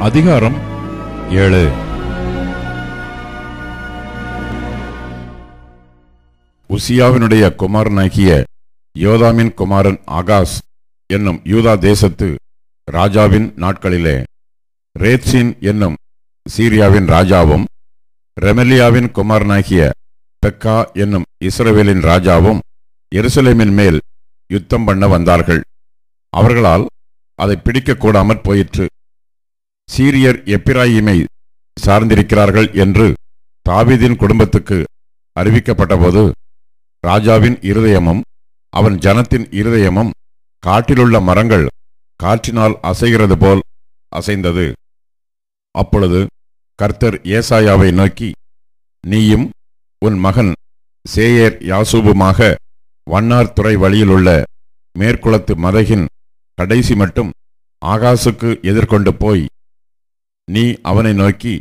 அதிகாரம் 7. உசியாவினுடைய குமாரனாகிய யோதாமின் குமாரன் ஆகாஸ் என்னும் யூதா தேசத்து ராஜாவின் நாட்களிலே ரேத்சீன் என்னும் சீரியாவின் ராஜாவும் ரெமலியாவின் குமாரனாகிய பெக்கா என்னும் இஸ்ரவேலின் ராஜாவும் எருசலேமின் மேல் யுத்தம் பண்ண வந்தார்கள். அவர்களால் அதை பிடிக்கக்கூடாமற் போயிற்று. சீரியர் எப்பிராயீமை சார்ந்திருக்கிறார்கள் என்று தாவீதின் குடும்பத்துக்கு அறிவிக்கப்பட்டபோது ராஜாவின் இருதயமும் அவன் ஜனத்தின் இருதயமும் காட்டிலுள்ள மரங்கள் காற்றினால் அசைகிறது போல் அசைந்தது. அப்பொழுது கர்த்தர் ஏசாயாவை நோக்கி, நீயும் உன் மகன் சேயர் யாசூபுமாக வண்ணார் துறை வழியிலுள்ள மேற்குளத்து மதகின் கடைசி மட்டும் ஆகாசுக்கு எதிர்கொண்டு போய் நீ அவனை நோக்கி,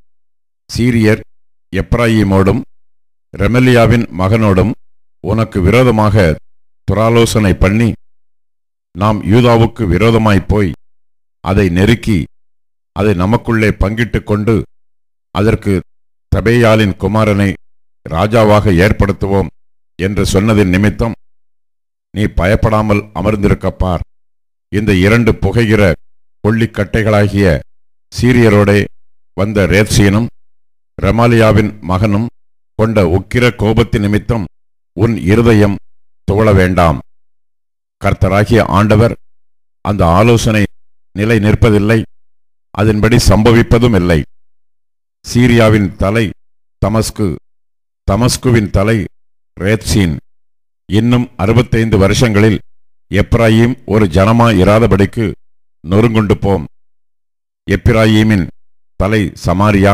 சீரியர் எப்ராயீமோடும் ரெமலியாவின் மகனோடும் உனக்கு விரோதமாக துராலோசனை பண்ணி நாம் யூதாவுக்கு விரோதமாய்ப் போய் அதை நெருக்கி அதை நமக்குள்ளே பங்கிட்டு கொண்டு அதற்கு தபேயாலின் குமாரனை ராஜாவாக ஏற்படுத்துவோம் என்று சொன்னதின் நிமித்தம் நீ பயப்படாமல் அமர்ந்திருக்கப்பார். இந்த 2 புகைகிற கொள்ளிக்கட்டைகளாகிய சீரியரோடே வந்த ரேத்சீனும் ரெமலியாவின் மகனும் கொண்ட உக்கிர கோபத்தின் நிமித்தம் உன் இருதயம் துவள வேண்டாம். கர்த்தராகிய ஆண்டவர் அந்த ஆலோசனை நிலை நிற்பதில்லை, அதன்படி சம்பவிப்பதும் இல்லை. சீரியாவின் தலை தமஸ்கு, தமஸ்குவின் தலை ரேத்சீன். இன்னும் 65 வருஷங்களில் எப்ராயீம் ஒரு ஜனமாயிராதபடிக்கு நொறுங்குண்டு போம். எப்பிராயீமின் தலை சமாரியா,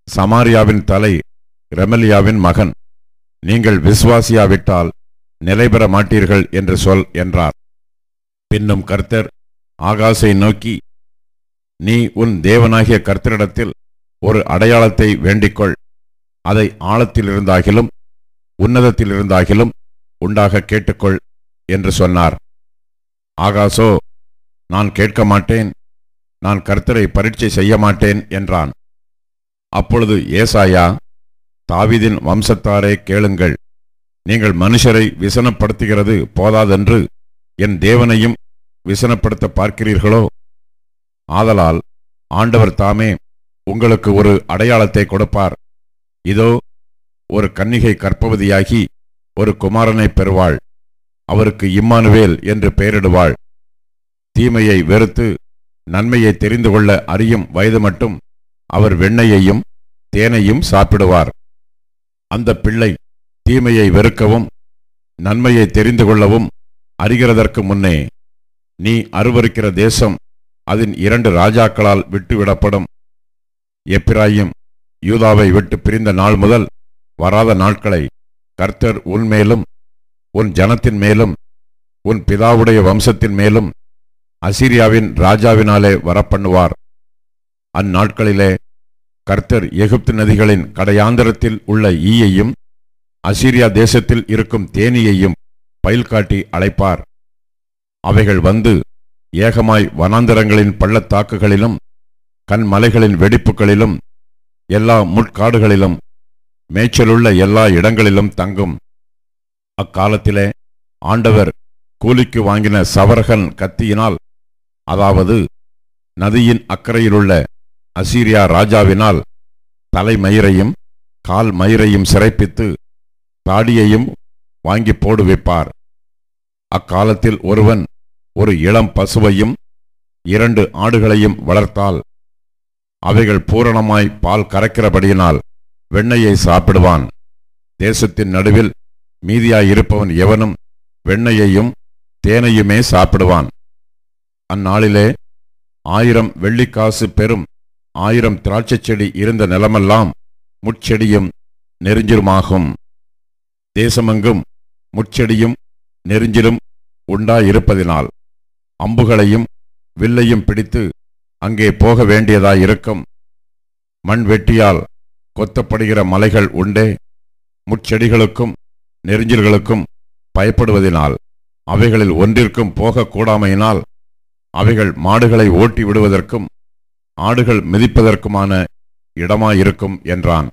சமாரியாவின் தலை ரெமலியாவின் மகன். நீங்கள் விசுவாசியாவிட்டால் நிலைபெற மாட்டீர்கள் என்று சொல் என்றார். பின்னும் கர்த்தர் ஆகாசை நோக்கி, நீ உன் தேவனாகிய கர்த்தரிடத்தில் ஒரு அடையாளத்தை வேண்டிக்கொள், அதை ஆழத்திலிருந்தாகிலும் உன்னதத்திலிருந்தாகிலும் உண்டாக கேட்டுக்கொள் என்று சொன்னார். ஆகாசோ, நான் கேட்க மாட்டேன், நான் கர்த்தரை பரீட்சை செய்ய மாட்டேன் என்றான். அப்பொழுது ஏசாயா, தாவீதின் வம்சத்தாரே கேளுங்கள், நீங்கள் மனுஷரை விசனப்படுத்துகிறது போதாதென்று என் தேவனையும் விசனப்படுத்த பார்க்கிறீர்களோ? ஆதலால் ஆண்டவர் தாமே உங்களுக்கு ஒரு அடையாளத்தை கொடுப்பார். இதோ, ஒரு கன்னிகை கர்ப்பவதியாகி ஒரு குமாரனை பெறுவாள், அவருக்கு இம்மானுவேல் என்று பெயரிடுவாள். தீமையை வெறுத்து நன்மையை தெரிந்து கொள்ள அறியும் வயது மட்டும் அவர் வெண்ணெயையும் தேனையும் சாப்பிடுவார். அந்த பிள்ளை தீமையை வெறுக்கவும் நன்மையை தெரிந்து கொள்ளவும் அறிகிறதற்கு முன்னே நீ அருவருக்கிற தேசம் அதன் 2 ராஜாக்களால் விட்டுவிடப்படும். எப்பிராயீம் யூதாவை விட்டு பிரிந்த நாள் முதல் வராத நாட்களை கர்த்தர் உன்மேலும் உன் ஜனத்தின் மேலும் உன் பிதாவுடைய வம்சத்தின் மேலும் அசீரியாவின் ராஜாவினாலே வரப்பண்ணுவார். அந்நாட்களிலே கர்த்தர் எகிப்து நதிகளின் கடையாந்தரத்தில் உள்ள ஈயையும் அசீரியா தேசத்தில் இருக்கும் தேனியையும் பயில் காட்டி அழைப்பார். அவைகள் வந்து ஏகமாய் வனாந்தரங்களின் பள்ளத்தாக்குகளிலும் கண்மலைகளின் வெடிப்புகளிலும் எல்லா முட்காடுகளிலும் மேய்ச்சலுள்ள எல்லா இடங்களிலும் தங்கும். அக்காலத்திலே ஆண்டவர் கூலிக்கு வாங்கின சவரகன் கத்தியினால், அதாவது நதியின் அக்கறையிலுள்ள அசீரியா ராஜாவினால் தலைமயிரையும் கால் மயிரையும் சிறைப்பித்து தாடியையும் வாங்கி போடுவிப்பார். அக்காலத்தில் ஒருவன் ஒரு இளம் பசுவையும் 2 ஆடுகளையும் வளர்த்தால் அவைகள் பூரணமாய் பால் கறக்கிறபடியினால் வெண்ணெயை சாப்பிடுவான். தேசத்தின் நடுவில் மீதியாயிருப்பவன் எவனும் வெண்ணெயையும் தேனையுமே சாப்பிடுவான். அந்நாளிலே 1000 வெள்ளிக்காசு பெறும் 1000 திராட்சை செடி இருந்த நிலமெல்லாம் முட்செடியும் நெரிஞ்சிலுமாகும். தேசமெங்கும் முட்செடியும் நெரிஞ்சிலும் உண்டாயிருப்பதினால் அம்புகளையும் வில்லையும் பிடித்து அங்கே போக வேண்டியதாயிருக்கும். மண் வெட்டியால் கொத்தப்படுகிற மலைகள் உண்டே. முட்செடிகளுக்கும் நெரிஞ்சில்களுக்கும் பயப்படுவதினால் அவைகளில் ஒன்றிற்கும் போகக்கூடாமையினால் அவைகள் மாடுகளை ஓட்டி விடுவதற்கும் ஆடுகள் மிதிப்பதற்குமான இடமாயிருக்கும் என்றான்.